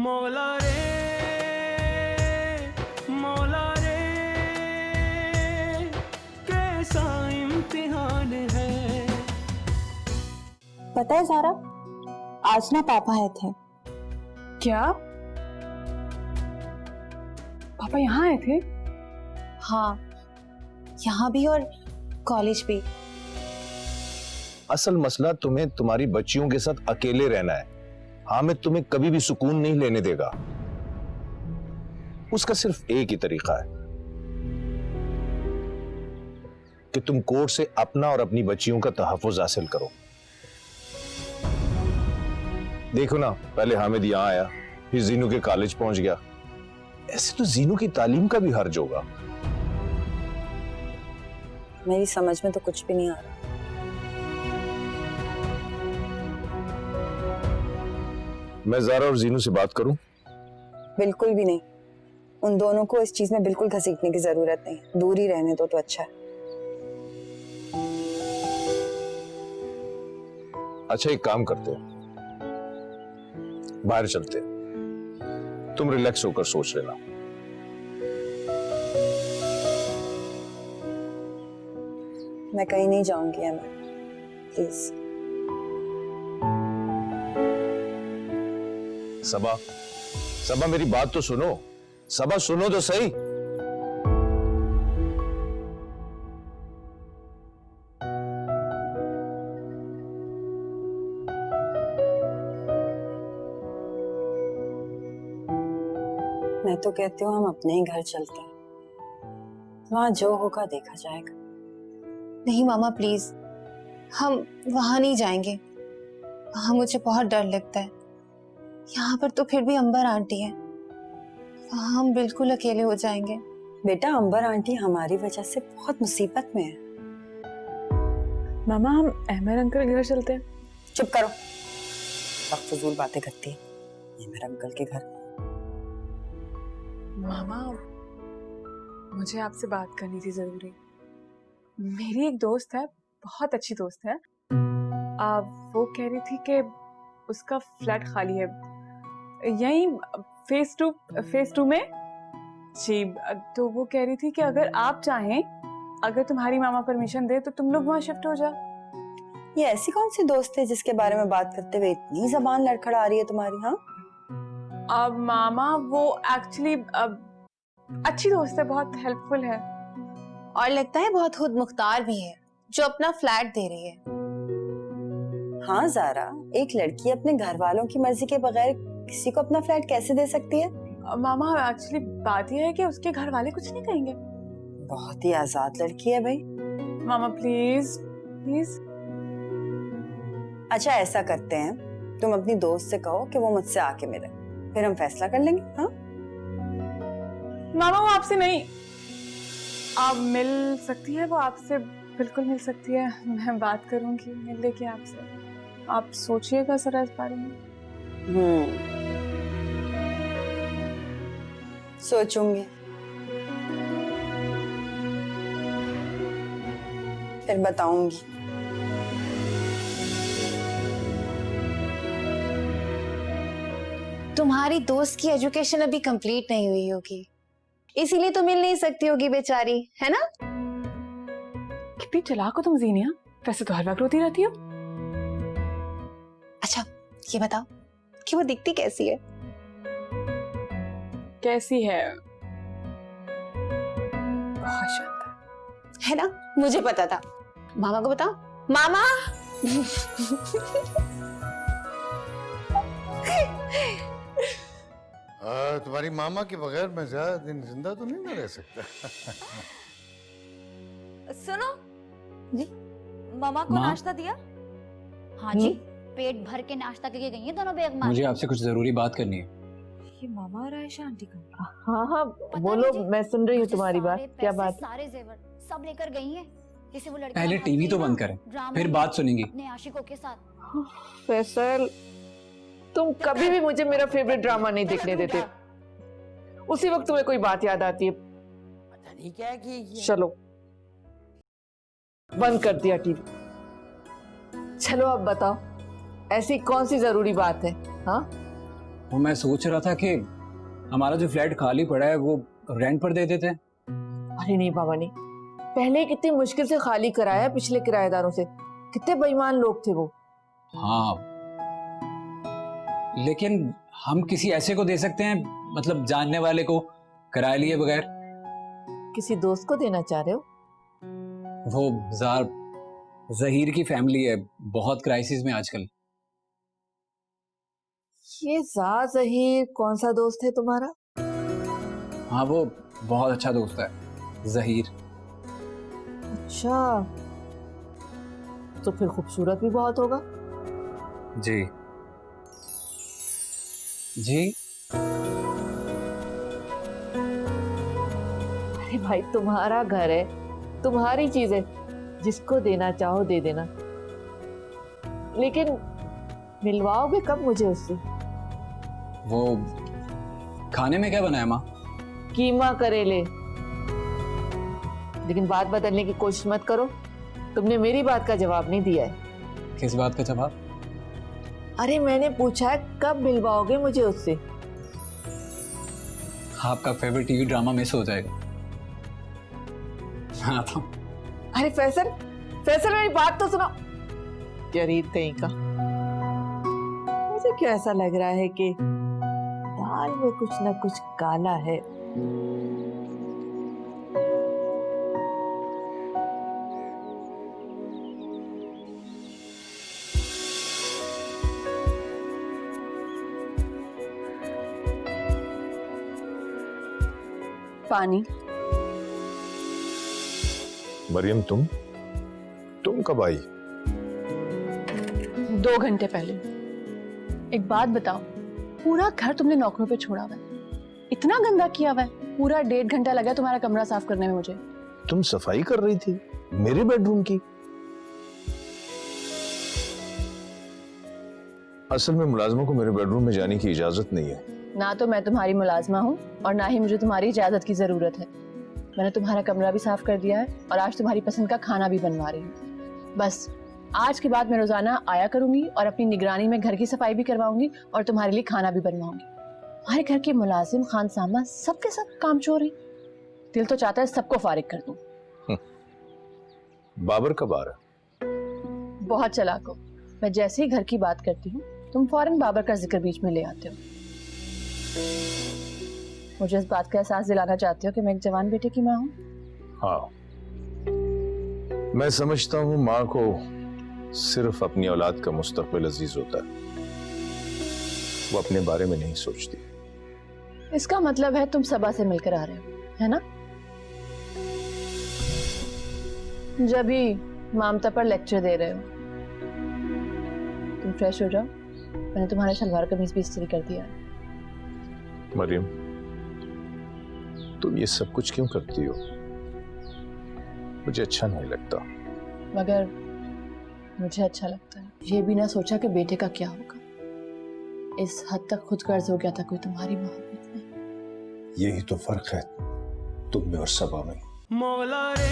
मौला रे मौला रे कैसा इम्तिहान है। पता है ज़ारा, आज ना पापा आए थे। क्या? पापा यहाँ आए थे? हाँ, यहाँ भी और कॉलेज भी। असल मसला तुम्हें तुम्हारी बच्चियों के साथ अकेले रहना है। हामिद तुम्हें कभी भी सुकून नहीं लेने देगा। उसका सिर्फ एक ही तरीका है कि तुम कोर्ट से अपना और अपनी बच्चियों का तहफ्फुज हासिल करो। देखो ना, पहले हामिद यहां आया, फिर जीनू के कॉलेज पहुंच गया। ऐसे तो जीनू की तालीम का भी हर्ज होगा। मेरी समझ में तो कुछ भी नहीं आ रहा। मैं ज़ारा और जीनू से बात करूं? बिल्कुल भी नहीं। उन दोनों को इस चीज में बिल्कुल घसीटने की जरूरत नहीं। दूर ही रहने दो तो अच्छा है। अच्छा, एक काम करते हैं, बाहर चलते हैं। तुम रिलैक्स होकर सोच लेना। मैं कहीं नहीं जाऊंगी अमर, प्लीज। सबा, सबा मेरी बात तो सुनो। सबा सुनो तो सही। मैं तो कहती हूँ हम अपने ही घर चलते हैं। वहां जो होगा देखा जाएगा। नहीं मामा प्लीज, हम वहां नहीं जाएंगे। वहां मुझे बहुत डर लगता है। यहाँ पर तो फिर भी अंबर आंटी है, वहां हम बिल्कुल अकेले हो जाएंगे। बेटा, अंबर आंटी हमारी वजह से बहुत मुसीबत में है। मामा, हम अहमद अंकल के घर चलते हैं। चुप करो, सब फजूल बातें करती है। ये मेरे अंकल के घर। मामा, मुझे आपसे बात करनी थी जरूरी। मेरी एक दोस्त है, बहुत अच्छी दोस्त है। वो कह रही थी कि उसका फ्लैट खाली है यहीं फेज टू में जी। तो वो कह रही थी कि अगर आप चाहें, अगर तुम्हारी मामा परमिशन दे तो तुम लोग वहां शिफ्ट हो जाओ। ये ऐसी कौन सी दोस्त है जिसके बारे में बात करते हुए इतनी जबान लड़खड़ा आ रही है तुम्हारी? हाँ अब मामा, वो एक्चुअली अच्छी दोस्त है, बहुत हेल्पफुल है और लगता है बहुत खुद मुख्तार भी है, जो अपना फ्लैट दे रही है। हाँ ज़ारा, एक लड़की अपने घर वालों की मर्जी के बगैर किसी को अपना फ्लैट कैसे दे सकती है? मामा, एक्चुअली बात यह है कि उसके घर वाले कुछ नहीं कहेंगे। बहुत ही आजाद लड़की है भाई। मामा प्लीज प्लीज। अच्छा, ऐसा करते हैं, तुम अपनी दोस्त से कहो कि वो मुझसे आके मिले, फिर हम फैसला कर लेंगे। हाँ मामा, वो आपसे नहीं, आप मिल सकती है, वो आपसे बिल्कुल मिल सकती है। मैं बात करूंगी मिल लेके आपसे। आप सोचिएगा जरा इस बारे में। सोचूंगी, फिर बताऊंगी। तुम्हारी दोस्त की एजुकेशन अभी कंप्लीट नहीं हुई होगी, इसीलिए तो मिल नहीं सकती होगी बेचारी, है ना? कितनी चालाक हो तुम जीनिया, वैसे तो हर वक्त रोती रहती हो। अच्छा ये बताओ कि वो दिखती कैसी है? कैसी है? बहुत शानदार है ना, मुझे पता था। मामा को बताओ। मामा तुम्हारी मामा के बगैर मैं ज्यादा दिन जिंदा तो नहीं रह सकता। सुनो जी? मामा को नाश्ता दिया? हाँ जी, पेट भर के नाश्ता करके गई हैं दोनों बेगम। मुझे आपसे कुछ जरूरी बात करनी है। ये मामा और आयशा आंटी का। हाँ हाँ बोलो, मैं सुन रही हूँ तुम्हारी बात। क्या बात? सारे जेवर सब लेकर गई हैं, जिसे वो लड़की पहले टीवी तो बंद करें, फिर बात सुनेंगी। अपने आशिकों के साथ। फैसल, तुम कभी भी मुझे मेरा फेवरेट ड्रामा नहीं देखने देते। उसी वक्त तुम्हें कोई बात याद आती है। पता नहीं क्या है कि चलो, बंद कर दिया टीवी। चलो अब बताओ, ऐसी कौन सी जरूरी बात है? हाँ, वो मैं सोच रहा था कि हमारा जो फ्लैट खाली पड़ा है वो रेंट पर दे देते हैं। अरे नहीं बाबा नहीं, पहले ही कितनी मुश्किल से खाली कराया पिछले किराएदारों से, कितने बेईमान लोग थे वो। हाँ, लेकिन हम किसी ऐसे को दे सकते हैं, मतलब जानने वाले को, किराया लिए बगैर। किसी दोस्त को देना चाह रहे हो? वो जहीर की फैमिली है, बहुत क्राइसिस में आजकल। ये जहीर कौन सा दोस्त है तुम्हारा? हाँ, वो बहुत अच्छा दोस्त है, जहीर। अच्छा, तो फिर खूबसूरत भी बहुत होगा। जी जी। अरे भाई, तुम्हारा घर है, तुम्हारी चीज है, जिसको देना चाहो दे देना, लेकिन मिलवाओगे कब मुझे उससे? वो खाने में क्या बनाया माँ? कीमा करेले। लेकिन बात बदलने की कोशिश मत करो, तुमने मेरी बात का जवाब नहीं दिया है। किस बात का जवाब? अरे मैंने पूछा है कब मिलवाओगे मुझे उससे। आपका फेवरेट टीवी ड्रामा मिस हो जाएगा। हाँ तो अरे फैसल, फैसल मेरी बात तो सुनो। जरीद कहीं का, मुझे क्यों ऐसा लग रहा है कि दाल में कुछ ना कुछ काला है। पानी। मरियम, तुम कब आई? 2 घंटे पहले। एक बात बताओ, पूरा घर तुमने नौकरों पे छोड़ा हुआ है, इतना गंदा किया हुआ है, पूरा 1.5 घंटा लगा तुम्हारा कमरा साफ करने में मुझे। तुम सफाई कर रही थी मेरे बेडरूम की। असल में मुलाजमों को मेरे बेडरूम में जाने की इजाजत नहीं है। ना तो मैं तुम्हारी मुलाजमा हूँ और ना ही मुझे तुम्हारी इजाजत की जरूरत है। मैंने तुम्हारा कमरा भी साफ कर दिया है और आज तुम्हारी पसंद का खाना भी बनवा रही हूँ। बस आज के बाद मैं रोजाना आया करूंगी और अपनी निगरानी में घर की सफाई भी करवाऊंगी और तुम्हारे लिए खाना भी बनवाऊंगी। हमारे घर के मुलाजिम, खान सामा सबके सब कामचोर हैं। दिल तो चाहता है सबको फारिग कर दूं। बाबर कब आ रहा? बहुत चालाक हो। मैं जैसे ही घर की बात करती हूँ तुम फौरन बाबर का जिक्र बीच में ले आते हो। मुझे इस बात का एहसास दिलाना चाहते हो कि मैं एक जवान बेटे की माँ हूँ। हाँ, मैं समझता हूँ माँ को सिर्फ अपनी औलाद का मुस्तकबिल अजीज होता है, वो अपने बारे में नहीं सोचती। इसका मतलब है तुम सबा से मिलकर आ रहे हो, है ना? जब भी मामता पर लेक्चर दे रहे हो। तुम फ्रेश हो जाओ, मैंने तुम्हारा शलवार कमीज भी इस्त्री कर दिया है। मरियम, तुम ये सब कुछ क्यों करती हो? मुझे अच्छा नहीं लगता। मगर मुझे अच्छा लगता है। ये भी ना सोचा कि बेटे का क्या होगा। इस हद तक खुद कर्ज हो गया था कोई तुम्हारी मोहब्बत में। यही तो फर्क है तुम में और सबा में। मौला रे,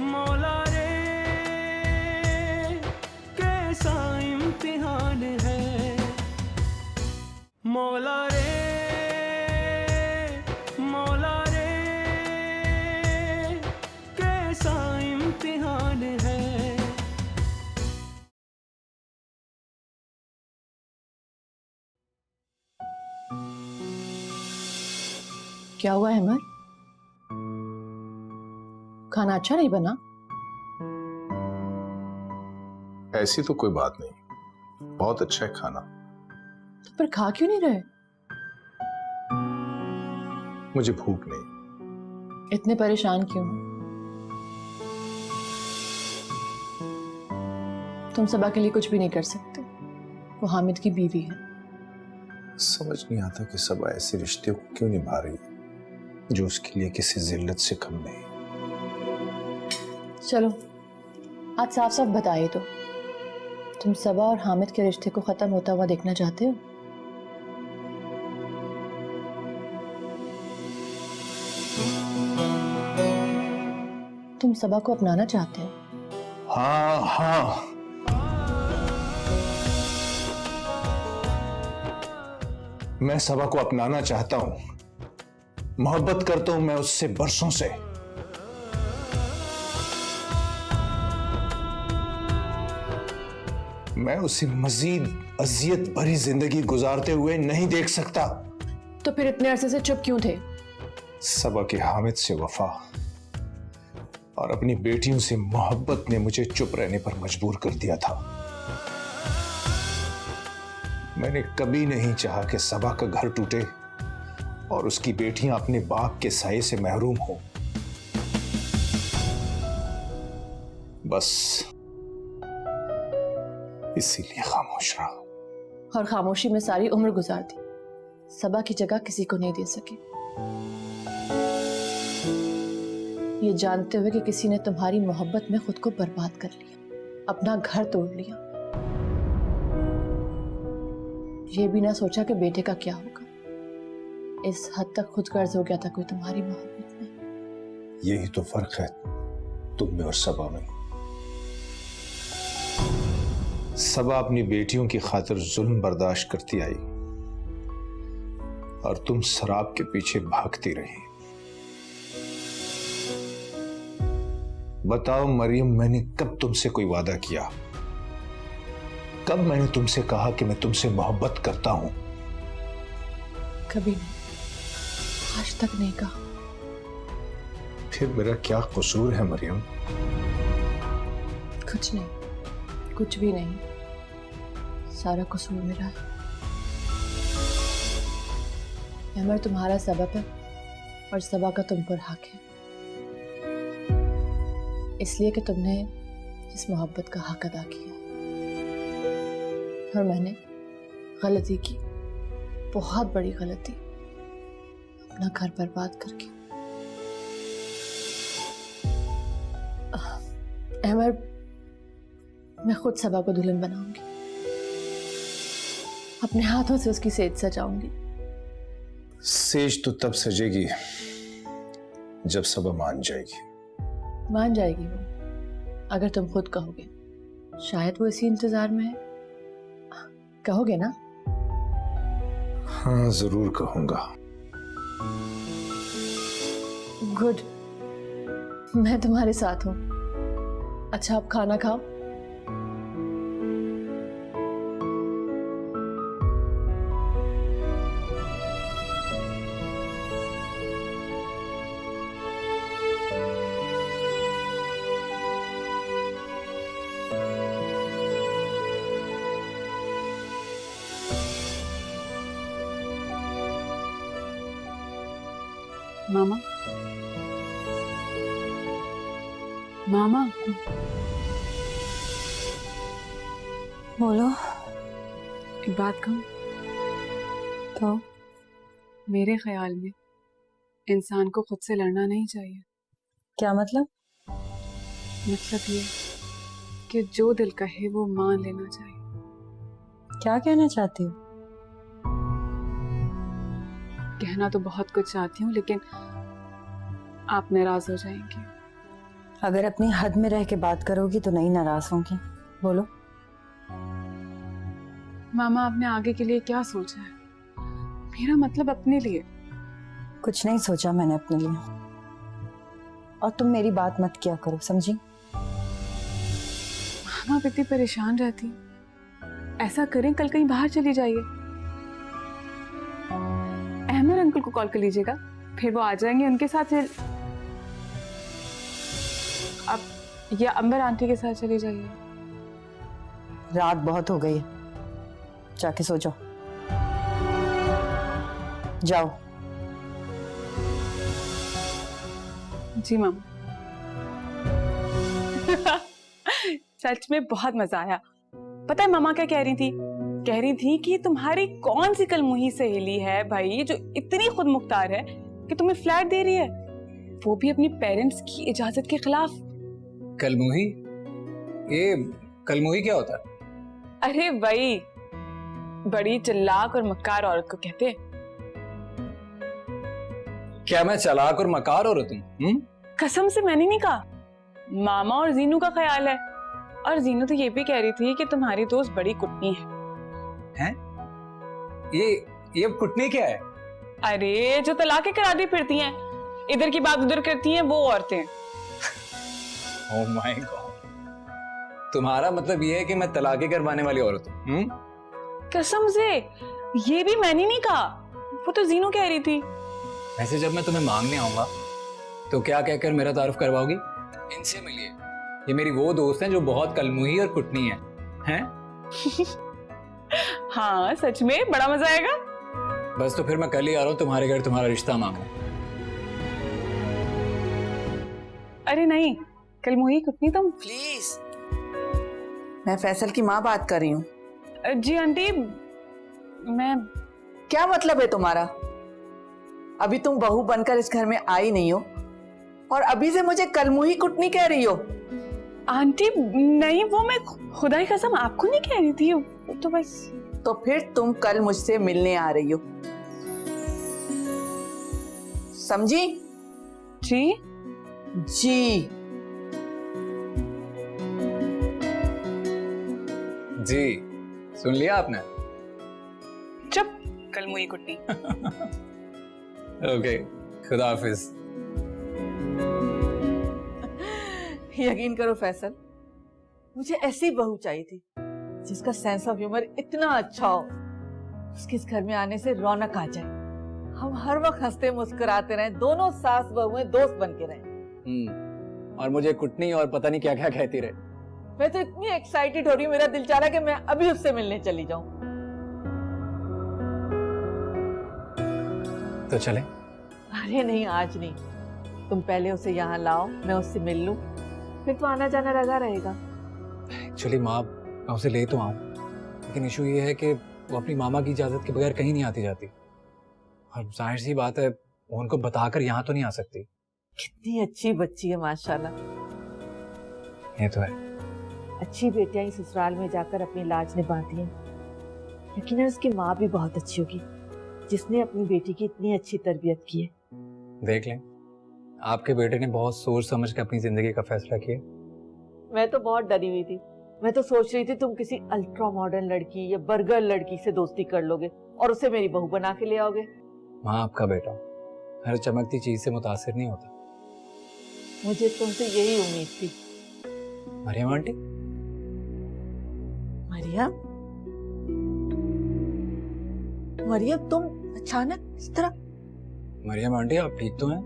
मौला रे, कैसा इम्तिहान है। मौला रे, मौला रे, कैसा इम्तिहान है। क्या हुआ हेमर? खाना अच्छा नहीं बना? ऐसी तो कोई बात नहीं, बहुत अच्छा है खाना। पर खा क्यों नहीं रहे? मुझे भूख नहीं। इतने परेशान क्यों? तुम सबा के लिए कुछ भी नहीं कर सकते। वो हामिद की बीवी है। समझ नहीं आता कि सबा ऐसे रिश्ते को क्यों निभा रही है जो उसके लिए किसी जिल्लत से कम नहीं। चलो आज साफ साफ बताइए तो, तुम सबा और हामिद के रिश्ते को खत्म होता हुआ देखना चाहते हो? तुम सबा को अपनाना चाहते हो? हाँ हाँ, मैं सबा को अपनाना चाहता हूं, मोहब्बत करता हूं मैं उससे बरसों से। मैं उसे मजीद अजियत भरी जिंदगी गुजारते हुए नहीं देख सकता। तो फिर इतने अरसे से चुप क्यों थे? सबा के हामिद से वफा और अपनी बेटियों से मोहब्बत ने मुझे चुप रहने पर मजबूर कर दिया था। मैंने कभी नहीं चाहा कि सबा का घर टूटे और उसकी बेटियां अपने बाप के साये से महरूम हो। बस इसीलिए खामोश रहा। और खामोशी में सारी उम्र गुजार दी, सबा की जगह किसी को नहीं दे सके, ये जानते हुए कि किसी ने तुम्हारी मोहब्बत में खुद को बर्बाद कर लिया, अपना घर तोड़ लिया। ये भी ना सोचा कि बेटे का क्या होगा। इस हद तक खुद गर्ज हो गया था कोई तुम्हारी मोहब्बत में। यही तो फर्क है तुम में और सबा में। सबा अपनी बेटियों की खातिर जुल्म बर्दाश्त करती आई और तुम शराब के पीछे भागती रही। बताओ मरियम, मैंने कब तुमसे कोई वादा किया? कब मैंने तुमसे कहा कि मैं तुमसे मोहब्बत करता हूं? कभी नहीं, आज तक नहीं कहा। फिर मेरा क्या कसूर है मरियम? कुछ नहीं, कुछ भी नहीं, सारा कसूर मेरा है। अमर तुम्हारा सबब है और सबा का तुम पर हक है, इसलिए कि तुमने इस मोहब्बत का हक अदा किया और मैंने गलती की, बहुत बड़ी गलती, अपना घर बर्बाद करके। अमर, मैं खुद सबा को दुल्हन बनाऊंगी, अपने हाथों से उसकी सेज सजाऊंगी। सेज तो तब सजेगी जब सबा मान जाएगी। मान जाएगी वो, अगर तुम खुद कहोगे। शायद वो इसी इंतजार में है, कहोगे ना? हाँ, जरूर कहूंगा। गुड, मैं तुम्हारे साथ हूं। अच्छा, आप खाना खाओ। मामा, मामा, बोलो। एक बात कहूं? तो मेरे ख्याल में इंसान को खुद से लड़ना नहीं चाहिए। क्या मतलब? मतलब ये कि जो दिल कहे वो मान लेना चाहिए। क्या कहना चाहती हो? कहना तो बहुत कुछ चाहती हूँ, लेकिन आप नाराज हो जाएंगे। अगर अपनी हद में रह के बात करोगी तो नहीं नाराज होंगी। बोलो। मामा, आपने आगे के लिए क्या सोचा है? मेरा मतलब अपने लिए। कुछ नहीं सोचा मैंने अपने लिए, और तुम मेरी बात मत किया करो, समझी? मामा, आप इतनी परेशान रहती, ऐसा करें कल कहीं बाहर चली जाइए, अहमद अंकल को कॉल कर लीजिएगा, फिर वो आ जाएंगे, उनके साथ फिर आप या अंबर आंटी के साथ चली जाइए। रात बहुत हो गई है, जाके सो जाओ। जाओ। जी मामा। सच में बहुत मजा आया। पता है मामा क्या कह रही थी? कह रही थी कि तुम्हारी कौन सी कलमुही सहेली है भाई जो इतनी खुद मुख्तार है कि तुम्हें फ्लैट दे रही है, वो भी अपनी पेरेंट्स की इजाजत के खिलाफ। कलमुही? ये कलमुही क्या होता है? अरे भाई, बड़ी चालाक और मक्कार औरत को कहते हैं। क्या मैं चालाक और मकार औरत हूँ? कसम से मैंने नहीं कहा, मामा और जीनू का ख्याल है। और जीनू तो ये भी कह रही थी कि तुम्हारी दोस्त बड़ी कुटनी है। हैं? ये कुटनी क्या है? अरे जो तलाकें कराती फिरती हैं, इधर की बात उधर करती हैं, वो औरतें। ओह माय गॉड, तुम्हारा मतलब ये है कि मैं तलाके करवाने वाली औरत हूँ? कसम से, ये भी मैंने नहीं कहा, वो तो जीनू कह रही थी। वैसे जब मैं तुम्हें मांगने आऊंगा तो क्या कहकर मेरा तारुफ करवाओगी? इनसे मिलिए, ये मेरी वो दोस्त हैं जो बहुत कलमुही और कुटनी हैं? हाँ सच में बड़ा मजा आएगा। बस तो फिर मैं कल ही आ रहा हूँ तुम्हारे घर तुम्हारा रिश्ता मांगने। अरे नहीं, कलमुही कुटनी तुम। प्लीज, मैं फैसल की माँ बात कर रही हूँ। जी आंटी, मैं क्या मतलब है तुम्हारा? अभी तुम बहू बनकर इस घर में आई नहीं हो और अभी से मुझे कलमुही कुटनी कह रही हो? आंटी नहीं, वो मैं खुदा की कसम आपको नहीं कह रही थी, वो तो बस। तो फिर तुम कल मुझसे मिलने आ रही हो, समझी? जी जी जी, सुन लिया आपने? चुप, कलमुही कुटनी। ओके, खुदा हाफिज। यकीन करो फैसल, मुझे ऐसी बहू चाहिए थी जिसका सेंस ऑफ ह्यूमर इतना अच्छा हो, उसके इस घर में आने से रौनक आ जाए, हम हर वक्त हंसते मुस्कुराते रहें, दोनों सास बहुएं दोस्त बन के रहें। और मुझे कुटनी और पता नहीं क्या क्या कहती रहे। मैं तो इतनी एक्साइटेड हो रही हूँ, मेरा दिल चाह रहा है कि मैं अभी उससे मिलने चली जाऊं। तो चले? अरे नहीं, आज नहीं, तुम पहले उसे यहाँ लाओ, मैं उससे मिल लूं, फिर तो आना जाना लगा रहेगा। एक्चुअली माँ, मैं उसे ले तो आऊं, लेकिन इशू ये है कि वो अपनी मामा की इजाजत के बगैर कहीं नहीं आती जाती, और जाहिर सी बात है वो उनको बताकर यहाँ तो नहीं आ सकती। कितनी अच्छी बच्ची है माशाल्लाह। ये तो है। अच्छी बेटियां ही ससुराल में जाकर अपनी लाज निभाती हैं, लेकिन उसकी माँ भी बहुत अच्छी होगी जिसने अपनी बेटी की इतनी अच्छी तरबियत की है। देख लें, आपके बेटे ने बहुत सोच समझ के अपनी जिंदगी का फैसला किया। मैं तो बहुत डरी हुई थी, मैं तो सोच रही थी तुम किसी अल्ट्रा मॉडर्न लड़की या बर्गर लड़की से दोस्ती कर लोगे और उसे मेरी बहू बना के ले आओगे। माँ, आपका बेटा हर चमकती चीज से मुतासिर नहीं होता। मुझे तुमसे यही उम्मीद थी। मरियम आंटी? मरियम? मरियम, तुम अचानक इस तरह? मरियम आंटी, आप ठीक तो हैं?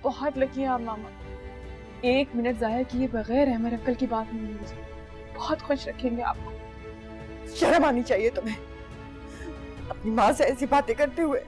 बहुत लकी हैं आप मामा, 1 मिनट जाया किए बगैर अहमद अंकल की बात नहीं मुझे बहुत खुश रखेंगे आपको। शर्म आनी चाहिए तुम्हें, अपनी माँ से ऐसी बातें करते हुए।